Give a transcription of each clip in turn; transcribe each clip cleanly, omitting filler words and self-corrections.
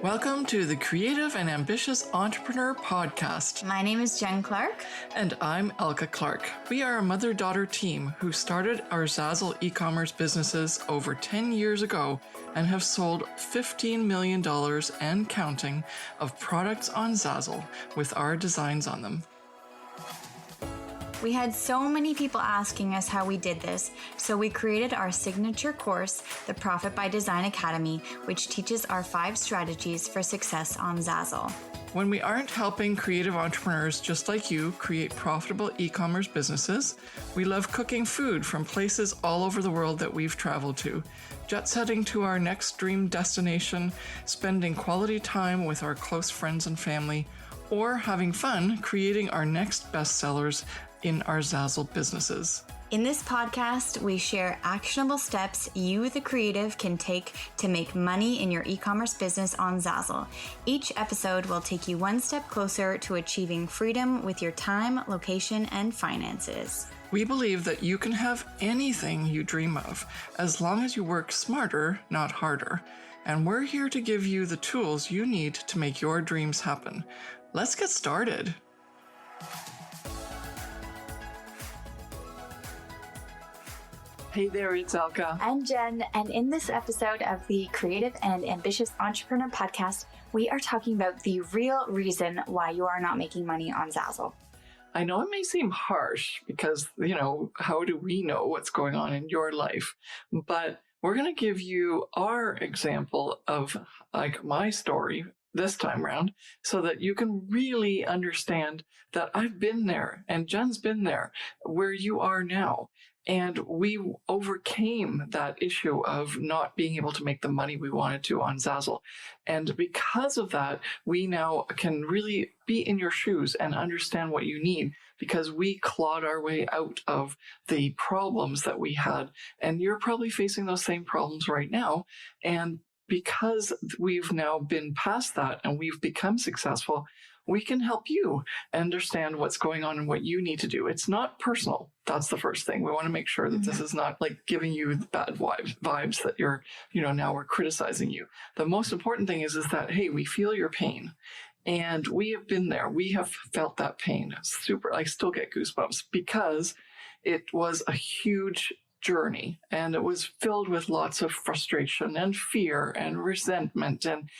Welcome to the Creative and Ambitious Entrepreneur Podcast. My name is Jen Clark. And I'm Elke Clark. We are a mother-daughter team who started our Zazzle e-commerce businesses over 10 years ago and have sold $15 million and counting of products on Zazzle with our designs on them. We had so many people asking us how we did this, so we created our signature course, the Profit by Design Academy, which teaches our 5 strategies for success on Zazzle. When we aren't helping creative entrepreneurs just like you create profitable e-commerce businesses, we love cooking food from places all over the world that we've traveled to, jet setting to our next dream destination, spending quality time with our close friends and family, or having fun creating our next bestsellers in our Zazzle businesses. In this podcast, we share actionable steps you, the creative, can take to make money in your e-commerce business on Zazzle. Each episode will take you one step closer to achieving freedom with your time, location, and finances. We believe that you can have anything you dream of, as long as you work smarter, not harder. And we're here to give you the tools you need to make your dreams happen. Let's get started. Hey there, it's Elke. I'm Jen, and in this episode of the Creative and Ambitious Entrepreneur Podcast, we are talking about the real reason why you are not making money on Zazzle. I know it may seem harsh because, how do we know what's going on in your life? But we're going to give you our example of my story this time around so that you can really understand that I've been there and Jen's been there where you are now. And we overcame that issue of not being able to make the money we wanted to on Zazzle. And because of that, we now can really be in your shoes and understand what you need because we clawed our way out of the problems that we had. And you're probably facing those same problems right now. And because we've now been past that and we've become successful, we can help you understand what's going on and what you need to do. It's not personal. That's the first thing. We want to make sure that this is not like giving you bad vibes that you're, now we're criticizing you. The most important thing is that, hey, we feel your pain. And we have been there. We have felt that pain. I still get goosebumps because it was a huge journey and it was filled with lots of frustration and fear and resentment and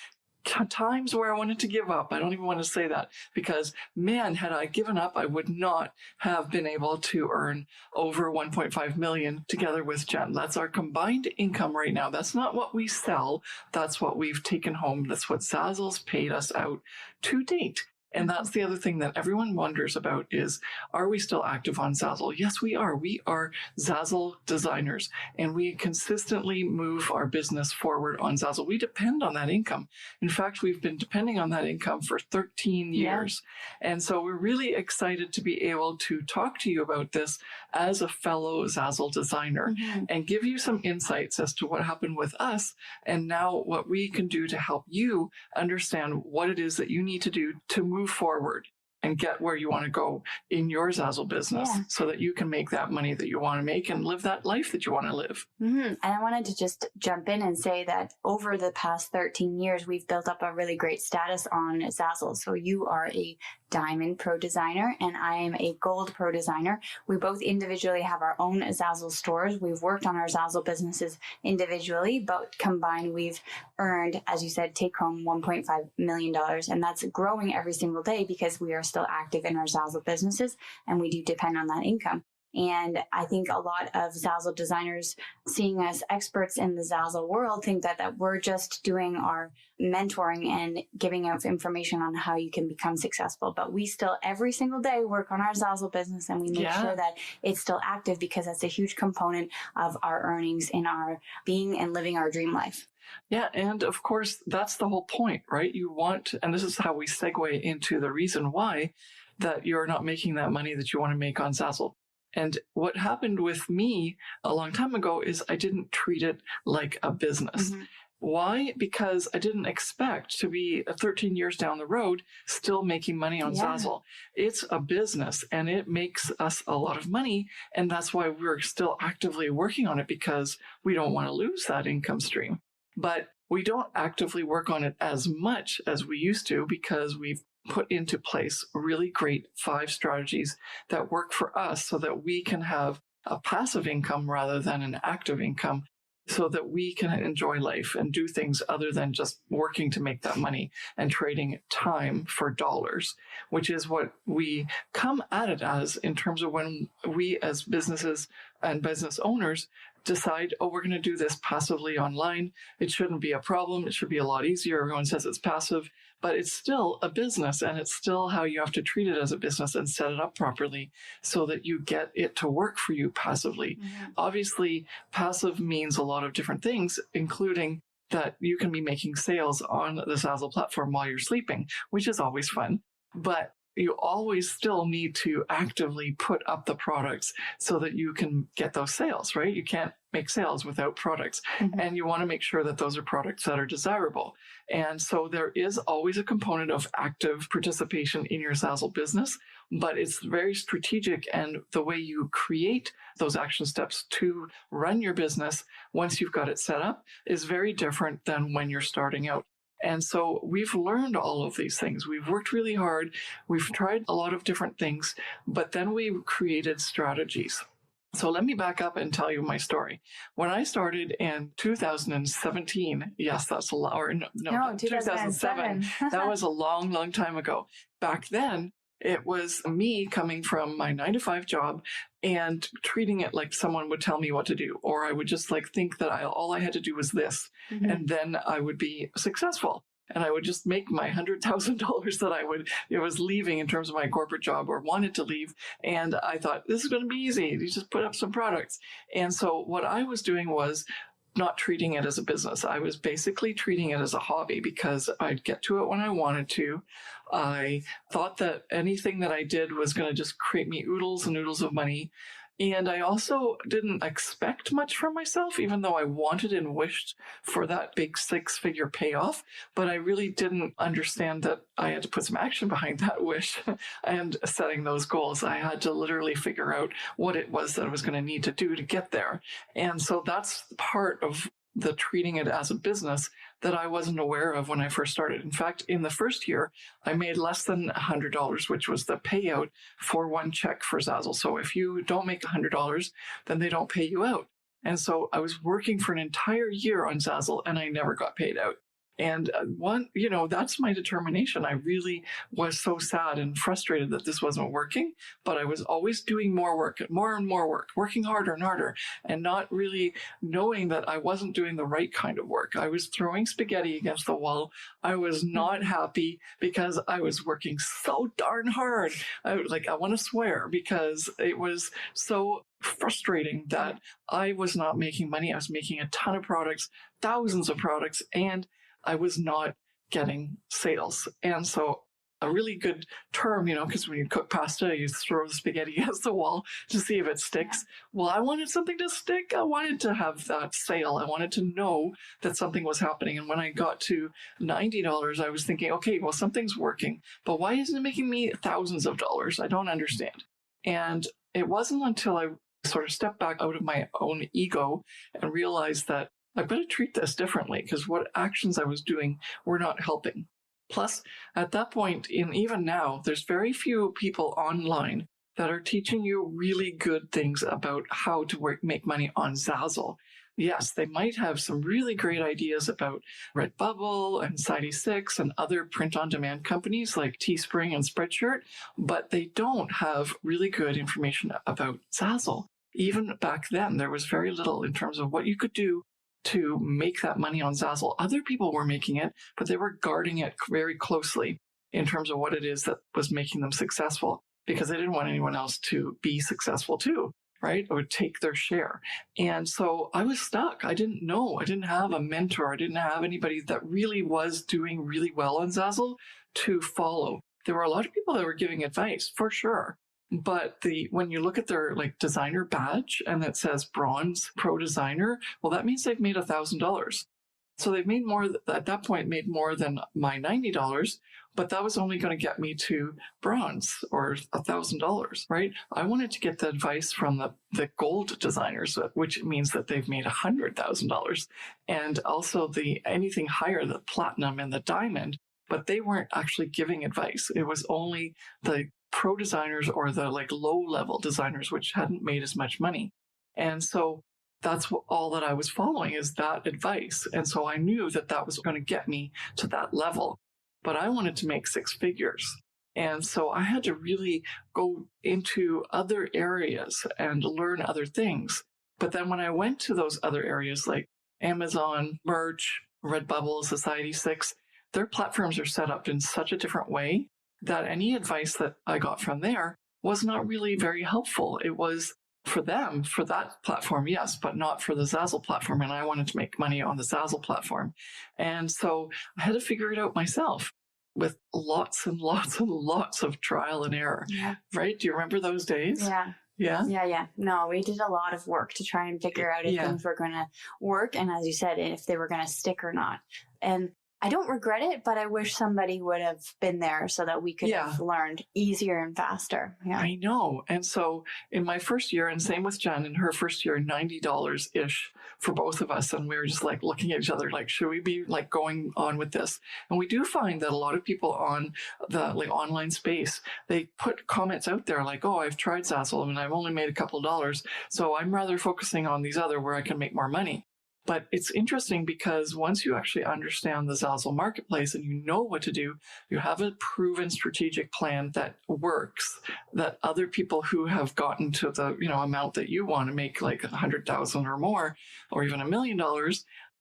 times where I wanted to give up. I don't even want to say that because, man, had I given up, I would not have been able to earn over 1.5 million together with Jen. That's our combined income right now. That's not what we sell. That's what we've taken home. That's what Zazzle's paid us out to date. And that's the other thing that everyone wonders about is, are we still active on Zazzle? Yes, we are. We are Zazzle designers, and we consistently move our business forward on Zazzle. We depend on that income. In fact, we've been depending on that income for 13 years. Yeah. And so we're really excited to be able to talk to you about this as a fellow Zazzle designer and give you some insights as to what happened with us and now what we can do to help you understand what it is that you need to do to move forward and get where you want to go in your Zazzle business so that you can make that money that you want to make and live that life that you want to live. And I wanted to just jump in and say that over the past 13 years, we've built up a really great status on Zazzle. So you are a Diamond Pro Designer and I am a Gold Pro Designer. We both individually have our own Zazzle stores. We've worked on our Zazzle businesses individually, but combined we've earned, as you said, take home $1.5 million. And that's growing every single day because we are still active in our Zazzle businesses and we do depend on that income. And I think a lot of Zazzle designers seeing us experts in the Zazzle world think that we're just doing our mentoring and giving out information on how you can become successful. But we still every single day work on our Zazzle business and we make sure that it's still active because that's a huge component of our earnings in our being and living our dream life. Yeah, and of course, that's the whole point, right? You want, and this is how we segue into the reason why that you're not making that money that you want to make on Zazzle. And what happened with me a long time ago is I didn't treat it like a business. Why? Because I didn't expect to be 13 years down the road still making money on Zazzle. It's a business and it makes us a lot of money. And that's why we're still actively working on it because we don't want to lose that income stream. But We don't actively work on it as much as we used to because we've put into place really great 5 strategies that work for us so that we can have a passive income rather than an active income, so that we can enjoy life and do things other than just working to make that money and trading time for dollars, which is what we come at it as in terms of when we as businesses and business owners decide, oh, we're going to do this passively online. It shouldn't be a problem. It should be a lot easier. Everyone says it's passive, but it's still a business, and it's still how you have to treat it as a business and set it up properly so that you get it to work for you passively. Mm-hmm. Obviously, passive means a lot of different things, including that you can be making sales on the Zazzle platform while you're sleeping, which is always fun. But you always still need to actively put up the products so that you can get those sales, right? You can't make sales without products. Mm-hmm. And you want to make sure that those are products that are desirable. And so there is always a component of active participation in your Zazzle business, but it's very strategic. And the way you create those action steps to run your business once you've got it set up is very different than when you're starting out. And so we've learned all of these things. We've worked really hard. We've tried a lot of different things, but then we created strategies. So let me back up and tell you my story. When I started in 2017, yes, that's a lot, or no 2007. That was a long, long time ago. Back then, it was me coming from my 9-to-5 job and treating it like someone would tell me what to do, or I would just like think that all I had to do was this, mm-hmm. and then I would be successful. And I would just make my $100,000 that I was leaving in terms of my corporate job or wanted to leave. And I thought, this is going to be easy. You just put up some products. And so what I was doing was not treating it as a business. I was basically treating it as a hobby because I'd get to it when I wanted to. I thought that anything that I did was going to just create me oodles and oodles of money. And I also didn't expect much from myself, even though I wanted and wished for that big 6-figure payoff. But I really didn't understand that I had to put some action behind that wish and setting those goals. I had to literally figure out what it was that I was going to need to do to get there. And so that's part of the treating it as a business that I wasn't aware of when I first started. In fact, in the first year, I made less than $100, which was the payout for one check for Zazzle. So if you don't make $100, then they don't pay you out. And so I was working for an entire year on Zazzle and I never got paid out. And that's my determination. I really was so sad and frustrated that this wasn't working, but I was always doing more work, more and more work, working harder and harder, and not really knowing that I wasn't doing the right kind of work. I was throwing spaghetti against the wall. I was not happy because I was working so darn hard. I want to swear because it was so frustrating that I was not making money. I was making a ton of products, thousands of products, and I was not getting sales. And so a really good term, because when you cook pasta, you throw the spaghetti against the wall to see if it sticks. Well, I wanted something to stick. I wanted to have that sale. I wanted to know that something was happening. And when I got to $90, I was thinking, okay, well, something's working, but why isn't it making me thousands of dollars? I don't understand. And it wasn't until I sort of stepped back out of my own ego and realized that I've got to treat this differently because what actions I was doing were not helping. Plus, at that point, and even now, there's very few people online that are teaching you really good things about how to make money on Zazzle. Yes, they might have some really great ideas about Redbubble and Site6 and other print-on-demand companies like Teespring and Spreadshirt, but they don't have really good information about Zazzle. Even back then, there was very little in terms of what you could do to make that money on Zazzle. Other people were making it, but they were guarding it very closely in terms of what it is that was making them successful because they didn't want anyone else to be successful too, right? Or take their share. And so I was stuck. I didn't know. I didn't have a mentor. I didn't have anybody that really was doing really well on Zazzle to follow. There were a lot of people that were giving advice, for sure. But when you look at their designer badge and it says bronze pro designer, well, that means they've made $1,000. So they've made more, at that point, made more than my $90, but that was only going to get me to bronze or $1,000, right? I wanted to get the advice from the gold designers, which means that they've made $100,000, and also anything higher, the platinum and the diamond, but they weren't actually giving advice. It was only the pro designers or the like low level designers, which hadn't made as much money. And so that's all that I was following, is that advice. And so I knew that that was going to get me to that level, but I wanted to make six figures. And so I had to really go into other areas and learn other things. But then when I went to those other areas like Amazon, Merch, Redbubble, Society6, their platforms are set up in such a different way that any advice that I got from there was not really very helpful. It was for them, for that platform, yes, but not for the Zazzle platform. And I wanted to make money on the Zazzle platform. And so I had to figure it out myself with lots and lots and lots of trial and error. Yeah. Right? Do you remember those days? Yeah. Yeah. Yeah. No, we did a lot of work to try and figure out if things were going to work. And as you said, if they were going to stick or not. And I don't regret it, but I wish somebody would have been there so that we could have learned easier and faster. Yeah. I know. And so in my first year, and same with Jen, in her first year, $90-ish for both of us. And we were just like looking at each other like, should we be like going on with this? And we do find that a lot of people on the like online space, they put comments out there like, oh, I've tried Zazzle and I've only made a couple of dollars. So I'm rather focusing on these other where I can make more money. But it's interesting because once you actually understand the Zazzle marketplace and you know what to do, you have a proven strategic plan that works, that other people who have gotten to the amount that you want to make, like 100,000 or more, or even $1 million,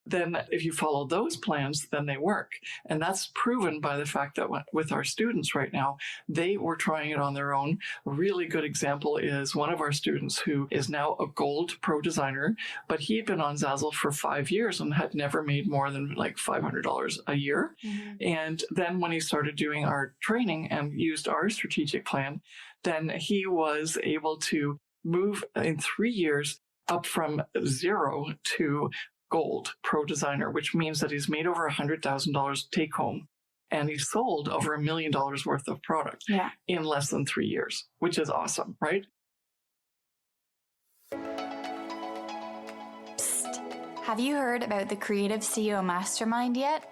then if you follow those plans, then they work. And that's proven by the fact that with our students right now, they were trying it on their own. A really good example is one of our students who is now a gold pro designer, but he had been on Zazzle for 5 years and had never made more than like $500 a year. Mm-hmm. And then when he started doing our training and used our strategic plan, then he was able to move in 3 years up from 0 to gold pro designer, which means that he's made over $100,000 take home, and he sold over $1 million worth of product in less than 3 years, which is awesome, right? Psst. Have you heard about the Creative CEO Mastermind yet?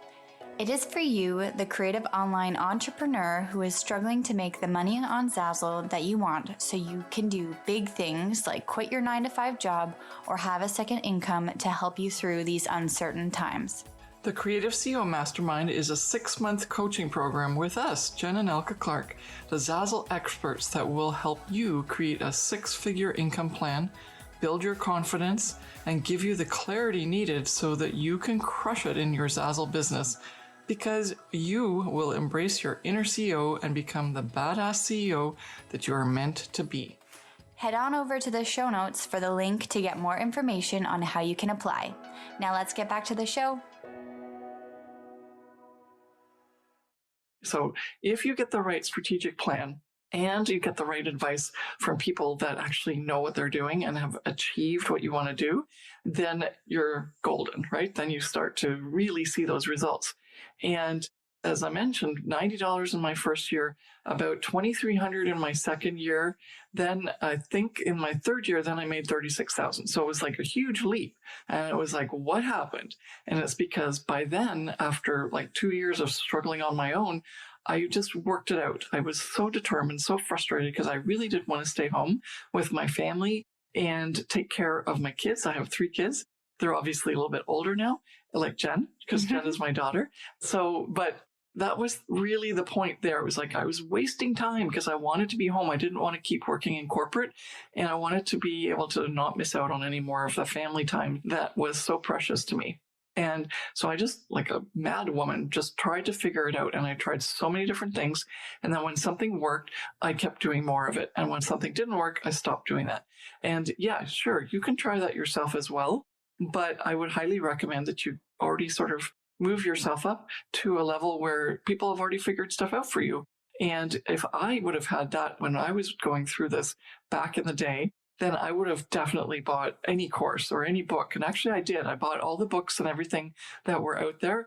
It is for you, the creative online entrepreneur who is struggling to make the money on Zazzle that you want so you can do big things like quit your 9-to-5 job or have a second income to help you through these uncertain times. The Creative CEO Mastermind is a 6-month coaching program with us, Jen and Elke Clark, the Zazzle experts that will help you create a 6-figure income plan, build your confidence, and give you the clarity needed so that you can crush it in your Zazzle business. Because you will embrace your inner CEO and become the badass CEO that you are meant to be. Head on over to the show notes for the link to get more information on how you can apply. Now let's get back to the show. So if you get the right strategic plan and you get the right advice from people that actually know what they're doing and have achieved what you want to do, then you're golden, right? Then you start to really see those results. And as I mentioned, $90 in my first year, about $2,300 in my second year. Then I think in my third year, then I made $36,000. So it was like a huge leap. And it was like, what happened? And it's because by then, after like 2 years of struggling on my own, I just worked it out. I was so determined, so frustrated because I really did want to stay home with my family and take care of my kids. I have 3 kids. They're obviously a little bit older now, like Jen, because Jen is my daughter. So, but that was really the point there. It was like I was wasting time because I wanted to be home. I didn't want to keep working in corporate, and I wanted to be able to not miss out on any more of the family time that was so precious to me. And so I just, like a mad woman, just tried to figure it out. And I tried so many different things. And then when something worked, I kept doing more of it. And when something didn't work, I stopped doing that. And yeah, sure, you can try that yourself as well. But I would highly recommend that you already sort of move yourself up to a level where people have already figured stuff out for you. And if I would have had that when I was going through this back in the day, then I would have definitely bought any course or any book. And actually I did. I bought all the books and everything that were out there,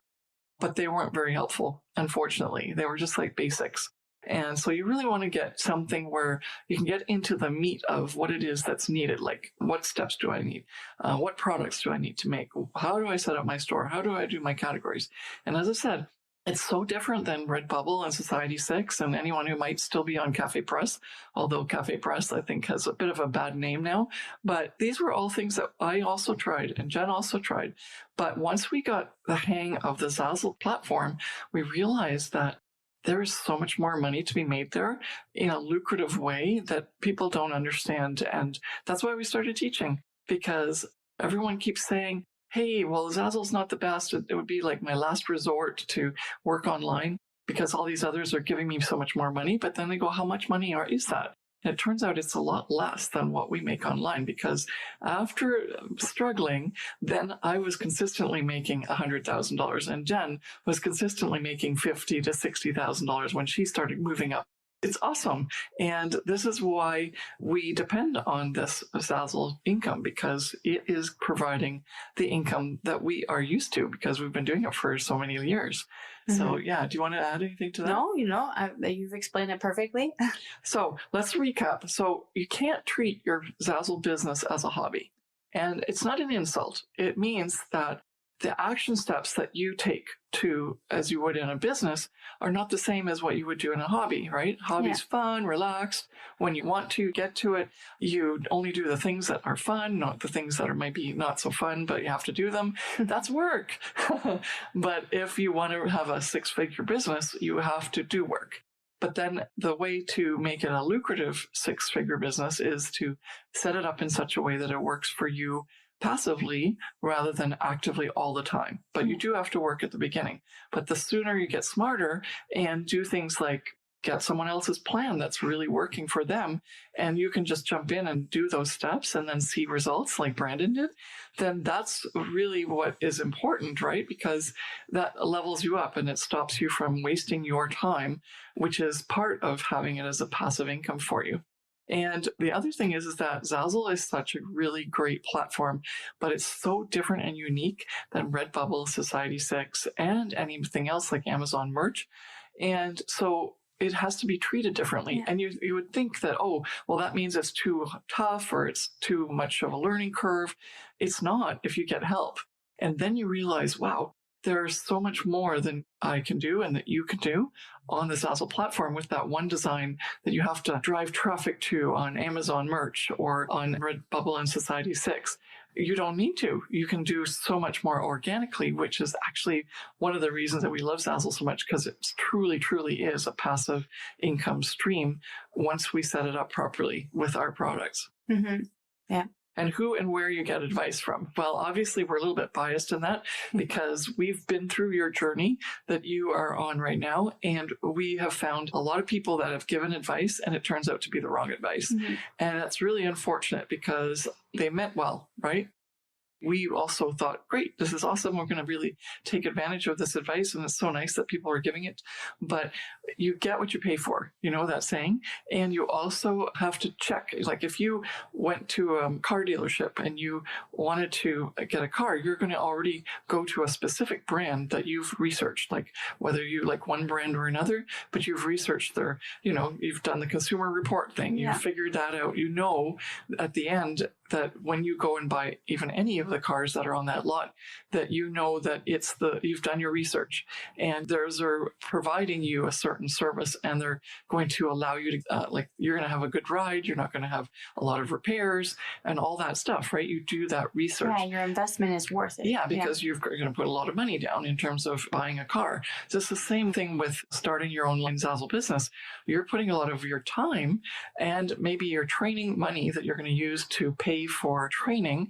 but they weren't very helpful, unfortunately. They were just like basics. And so you really want to get something where you can get into the meat of what it is that's needed. Like, what steps do I need? What products do I need to make? How do I set up my store? How do I do my categories? And as I said, it's so different than Redbubble and Society6 and anyone who might still be on Cafe Press, although Cafe Press, I think, has a bit of a bad name now. But these were all things that I also tried and Jen also tried. But once we got the hang of the Zazzle platform, we realized that there is so much more money to be made there in a lucrative way that people don't understand. And that's why we started teaching, because everyone keeps saying, hey, well, Zazzle's not the best. It would be like my last resort to work online because all these others are giving me so much more money. But then they go, how much money is that? And it turns out it's a lot less than what we make online, because after struggling, then I was consistently making $100,000 and Jen was consistently making $50,000 to $60,000 when she started moving up. It's awesome. And this is why we depend on this Zazzle income, because it is providing the income that we are used to because we've been doing it for so many years. Mm-hmm. So yeah, do you want to add anything to that? No, you've explained it perfectly. So let's recap. So you can't treat your Zazzle business as a hobby. And it's not an insult. It means that the action steps that you take to, as you would in a business, are not the same as what you would do in a hobby, right? Hobby's fun, relaxed. When you want to get to it, you only do the things that are fun, not the things that are maybe not so fun, but you have to do them. That's work. But if you want to have a six-figure business, you have to do work. But then the way to make it a lucrative six-figure business is to set it up in such a way that it works for you passively rather than actively all the time. But you do have to work at the beginning. But the sooner you get smarter and do things like get someone else's plan that's really working for them, and you can just jump in and do those steps and then see results like Brandon did, then that's really what is important, right? Because that levels you up and it stops you from wasting your time, which is part of having it as a passive income for you. And the other thing is that Zazzle is such a really great platform, but it's so different and unique than Redbubble, Society6, and anything else like Amazon merch. And so it has to be treated differently. Yeah. And you would think that, oh, well, that means it's too tough or it's too much of a learning curve. It's not if you get help. And then you realize, wow, there's so much more than I can do and that you can do on the Zazzle platform with that one design that you have to drive traffic to on Amazon merch or on Redbubble and Society6. You don't need to. You can do so much more organically, which is actually one of the reasons that we love Zazzle so much, because it truly, truly is a passive income stream once we set it up properly with our products. Mm-hmm. Yeah. And who and where you get advice from. Well, obviously, we're a little bit biased in that because we've been through your journey that you are on right now. And we have found a lot of people that have given advice and it turns out to be the wrong advice. Mm-hmm. And that's really unfortunate because they meant well, right? We also thought, great, this is awesome. We're going to really take advantage of this advice. And it's so nice that people are giving it. But you get what you pay for, you know that saying. And you also have to check. Like if you went to a car dealership and you wanted to get a car, you're going to already go to a specific brand that you've researched, like whether you like one brand or another, but you've researched their, you've done the consumer report thing. You've figured that out. You know, at the end, that when you go and buy even any of the cars that are on that lot, that you know that you've done your research and those are providing you a certain service and they're going to allow you to, you're going to have a good ride. You're not going to have a lot of repairs and all that stuff, right? You do that research. Yeah, your investment is worth it. Yeah, because you're going to put a lot of money down in terms of buying a car. So it's the same thing with starting your own Zazzle business. You're putting a lot of your time and maybe your training money that you're going to use to pay for training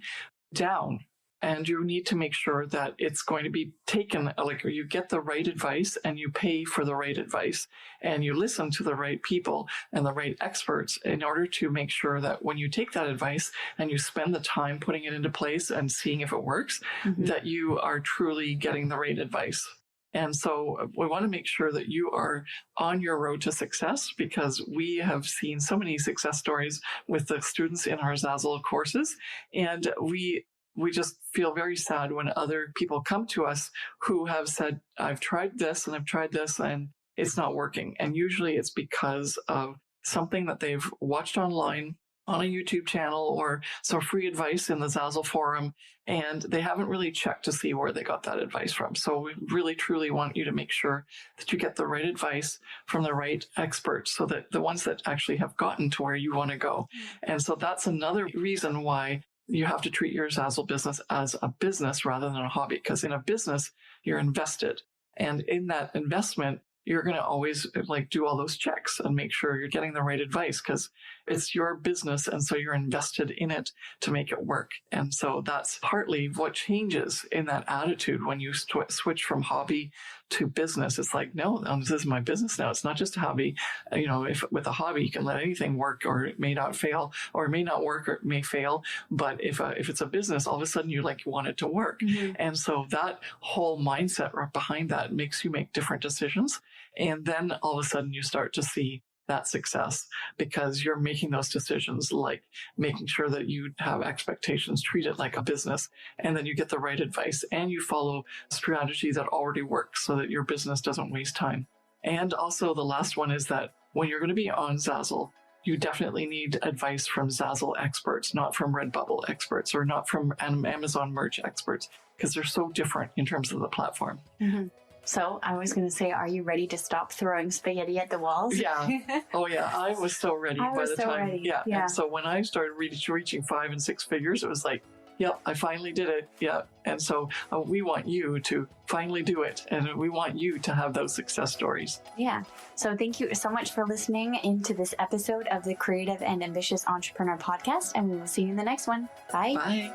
down. And you need to make sure that it's going to be taken, or you get the right advice and you pay for the right advice and you listen to the right people and the right experts in order to make sure that when you take that advice and you spend the time putting it into place and seeing if it works, mm-hmm. that you are truly getting the right advice. And so we want to make sure that you are on your road to success, because we have seen so many success stories with the students in our Zazzle courses. And we just feel very sad when other people come to us who have said, I've tried this and I've tried this and it's not working. And usually it's because of something that they've watched online on a YouTube channel or some free advice in the Zazzle forum, and they haven't really checked to see where they got that advice from. So we really, truly want you to make sure that you get the right advice from the right experts, so that the ones that actually have gotten to where you want to go. And so that's another reason why you have to treat your Zazzle business as a business rather than a hobby, because in a business, you're invested. And in that investment, you're going to always do all those checks and make sure you're getting the right advice, because it's your business. And so you're invested in it to make it work. And so that's partly what changes in that attitude when you switch from hobby to business. It's like, no, this is my business now. It's not just a hobby. If with a hobby, you can let anything work, or it may not fail, or it may not work, or it may fail. But if it's a business, all of a sudden you want it to work. Mm-hmm. And so that whole mindset right behind that makes you make different decisions. And then all of a sudden you start to see that success, because you're making those decisions, like making sure that you have expectations, treat it like a business, and then you get the right advice and you follow strategy that already works so that your business doesn't waste time. And also the last one is that when you're going to be on Zazzle, you definitely need advice from Zazzle experts, not from Redbubble experts, or not from Amazon merch experts, because they're so different in terms of the platform. Mm-hmm. So I was going to say, are you ready to stop throwing spaghetti at the walls? Yeah. Oh, yeah. I was so ready by the time. Ready. Yeah. And so when I started reaching 5 and 6 figures, it was like, yep, I finally did it. Yeah. And so we want you to finally do it. And we want you to have those success stories. Yeah. So thank you so much for listening into this episode of the Creative and Ambitious Entrepreneur Podcast. And we will see you in the next one. Bye. Bye.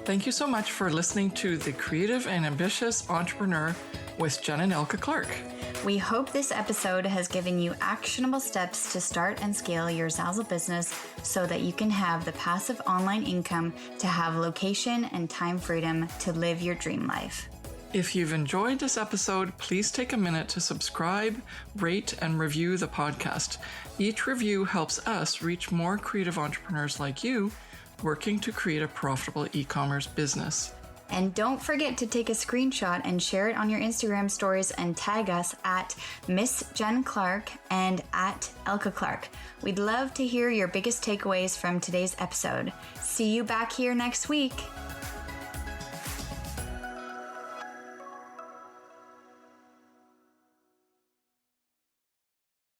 Thank you so much for listening to The Creative and Ambitious Entrepreneur with Jen and Elke Clark. We hope this episode has given you actionable steps to start and scale your Zazzle business so that you can have the passive online income to have location and time freedom to live your dream life. If you've enjoyed this episode, please take a minute to subscribe, rate, and review the podcast. Each review helps us reach more creative entrepreneurs like you working to create a profitable e-commerce business. And don't forget to take a screenshot and share it on your Instagram stories and tag us at Miss Jen Clark and at Elke Clark. We'd love to hear your biggest takeaways from today's episode. See you back here next week.